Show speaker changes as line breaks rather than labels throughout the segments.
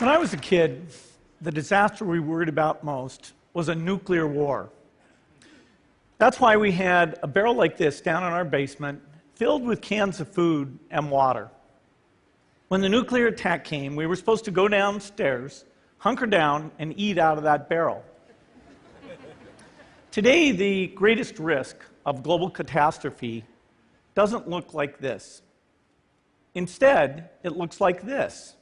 When I was a kid, the disaster we worried about most was a nuclear war. That's why we had a barrel like this down in our basement filled with cans of food and water. When the nuclear attack came, we were supposed to go downstairs, hunker down, and eat out of that barrel. Today, the greatest risk of global catastrophe doesn't look like this. Instead, it looks like this.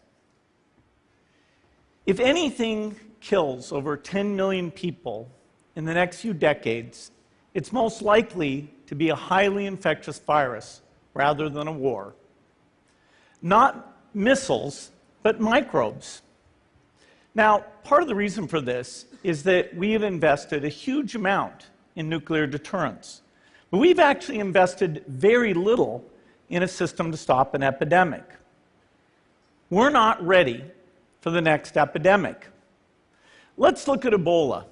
If anything kills over 10 million people in the next few decades, it's most likely to be a highly infectious virus rather than a war. Not missiles, but microbes. Now, part of the reason for this is that we have invested a huge amount in nuclear deterrence. But we've actually invested very little in a system to stop an epidemic. We're not ready for the next epidemic. Let's look at Ebola.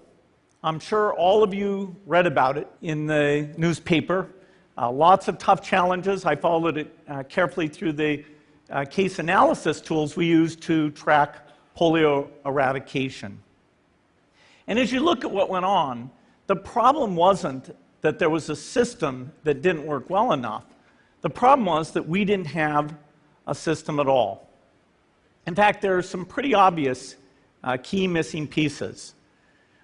I'm sure all of you read about it in the newspaper. Lots of tough challenges. I followed it carefully through the case analysis tools we use to track polio eradication. And as you look at what went on, the problem wasn't that there was a system that didn't work well enough. The problem was that we didn't have a system at all. In fact, there are some pretty obvious key missing pieces.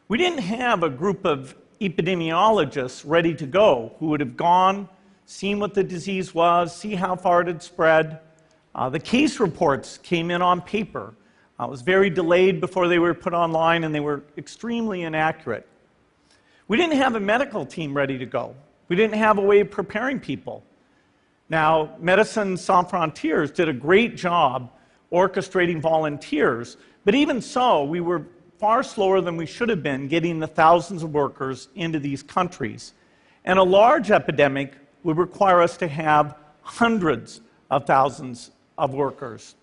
We didn't have a group of epidemiologists ready to go who would have gone, seen what the disease was, see how far it had spread. The case reports came in on paper. It was very delayed before they were put online, and they were extremely inaccurate. We didn't have a medical team ready to go. We didn't have a way of preparing people. Now, Médecins Sans Frontières did a great job orchestrating volunteers, but even so, we were far slower than we should have been getting the thousands of workers into these countries. And a large epidemic would require us to have hundreds of thousands of workers.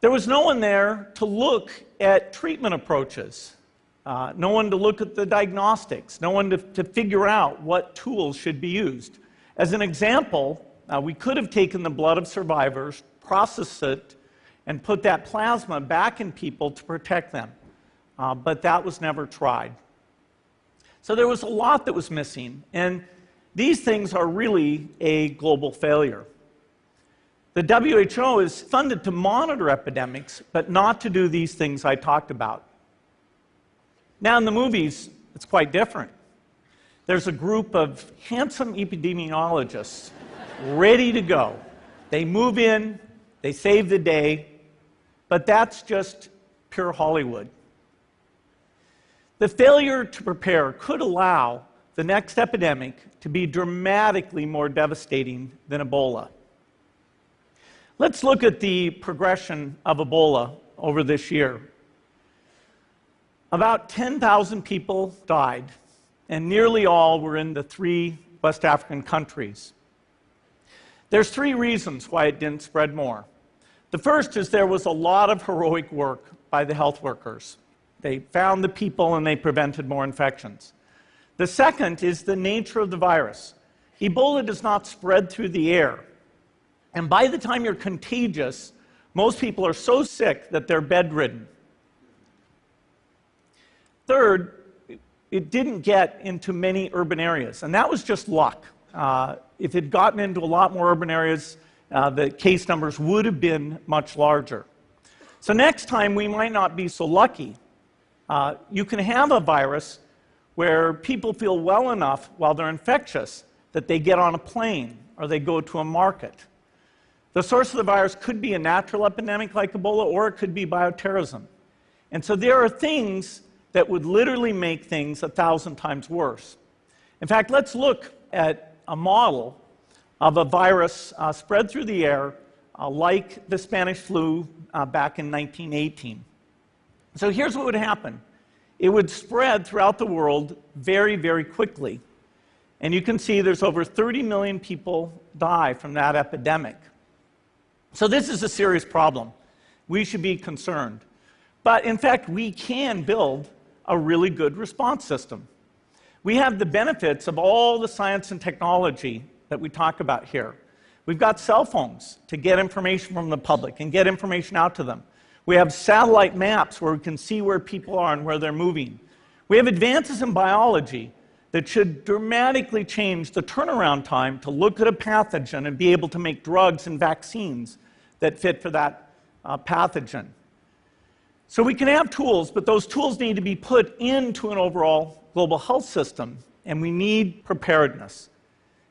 There was no one there to look at treatment approaches, no one to look at the diagnostics, no one to figure out what tools should be used. As an example, we could have taken the blood of survivors, processed it, and put that plasma back in people to protect them. But that was never tried. So there was a lot that was missing, and these things are really a global failure. The WHO is funded to monitor epidemics, but not to do these things I talked about. Now in the movies, it's quite different. There's a group of handsome epidemiologists ready to go. They move in, they save the day, but that's just pure Hollywood. The failure to prepare could allow the next epidemic to be dramatically more devastating than Ebola. Let's look at the progression of Ebola over this year. About 10,000 people died, and nearly all were in the 3 West African countries. There's 3 reasons why it didn't spread more. The first is there was a lot of heroic work by the health workers. They found the people and they prevented more infections. The second is the nature of the virus. Ebola does not spread through the air. And by the time you're contagious, most people are so sick that they're bedridden. Third, it didn't get into many urban areas, and that was just luck. If it had gotten into a lot more urban areas, the case numbers would have been much larger. So next time, we might not be so lucky. You can have a virus where people feel well enough while they're infectious that they get on a plane or they go to a market. The source of the virus could be a natural epidemic like Ebola, or it could be bioterrorism. And so there are things that would literally make things 1,000 times worse. In fact, let's look at a model of a virus spread through the air like the Spanish flu back in 1918. So here's what would happen. It would spread throughout the world very, very quickly. And you can see there's over 30 million people die from that epidemic. So this is a serious problem. We should be concerned. But in fact, we can build a really good response system. We have the benefits of all the science and technology that we talk about here. We've got cell phones to get information from the public and get information out to them. We have satellite maps where we can see where people are and where they're moving. We have advances in biology that should dramatically change the turnaround time to look at a pathogen and be able to make drugs and vaccines that fit for that pathogen. So we can have tools, but those tools need to be put into an overall global health system, and we need preparedness.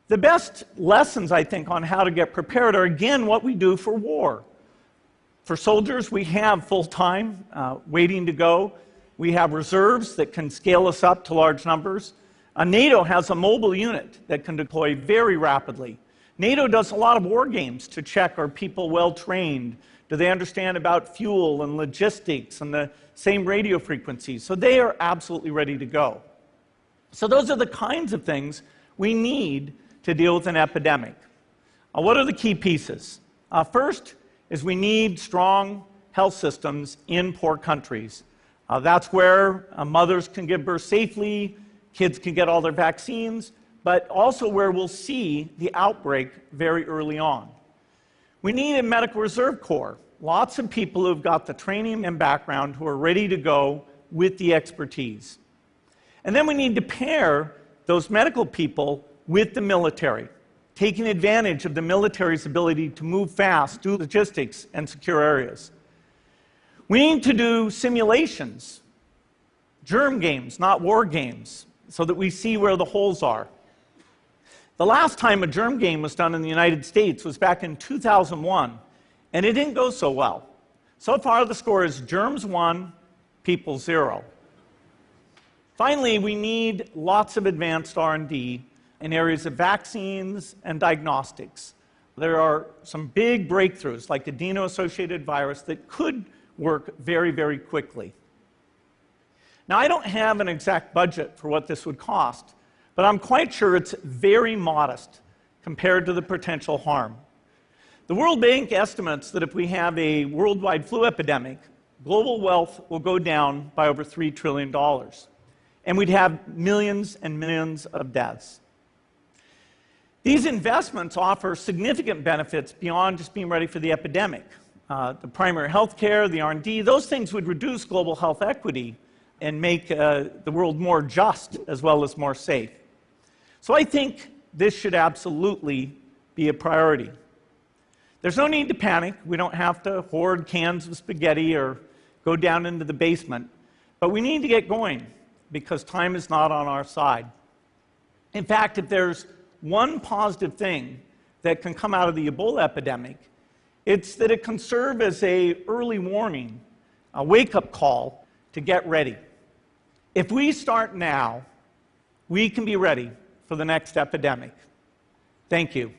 The best lessons, I think, on how to get prepared are, again, what we do for war. For soldiers, we have full-time waiting to go. We have reserves that can scale us up to large numbers. NATO has a mobile unit that can deploy very rapidly. NATO does a lot of war games to check, are people well-trained? Do they understand about fuel and logistics and the same radio frequencies? So they are absolutely ready to go. So those are the kinds of things we need to deal with an epidemic. What are the key pieces? First is we need strong health systems in poor countries. That's where mothers can give birth safely, kids can get all their vaccines, but also where we'll see the outbreak very early on. We need a medical reserve corps, lots of people who've got the training and background who are ready to go with the expertise. And then we need to pair those medical people with the military, taking advantage of the military's ability to move fast, do logistics, and secure areas. We need to do simulations, germ games, not war games, so that we see where the holes are. The last time a germ game was done in the United States was back in 2001, and it didn't go so well. So far, the score is germs 1, people 0. Finally, we need lots of advanced R&D in areas of vaccines and diagnostics. There are some big breakthroughs, like adeno-associated virus, that could work very, very quickly. Now, I don't have an exact budget for what this would cost, but I'm quite sure it's very modest compared to the potential harm. The World Bank estimates that if we have a worldwide flu epidemic, global wealth will go down by over $3 trillion, and we'd have millions and millions of deaths. These investments offer significant benefits beyond just being ready for the epidemic. The primary health care, the R&D, those things would reduce global health equity and make the world more just as well as more safe. So I think this should absolutely be a priority. There's no need to panic. We don't have to hoard cans of spaghetti or go down into the basement. But we need to get going because time is not on our side. In fact, if there's one positive thing that can come out of the Ebola epidemic, it's that it can serve as an early warning, a wake-up call to get ready. If we start now, we can be ready for the next epidemic. Thank you.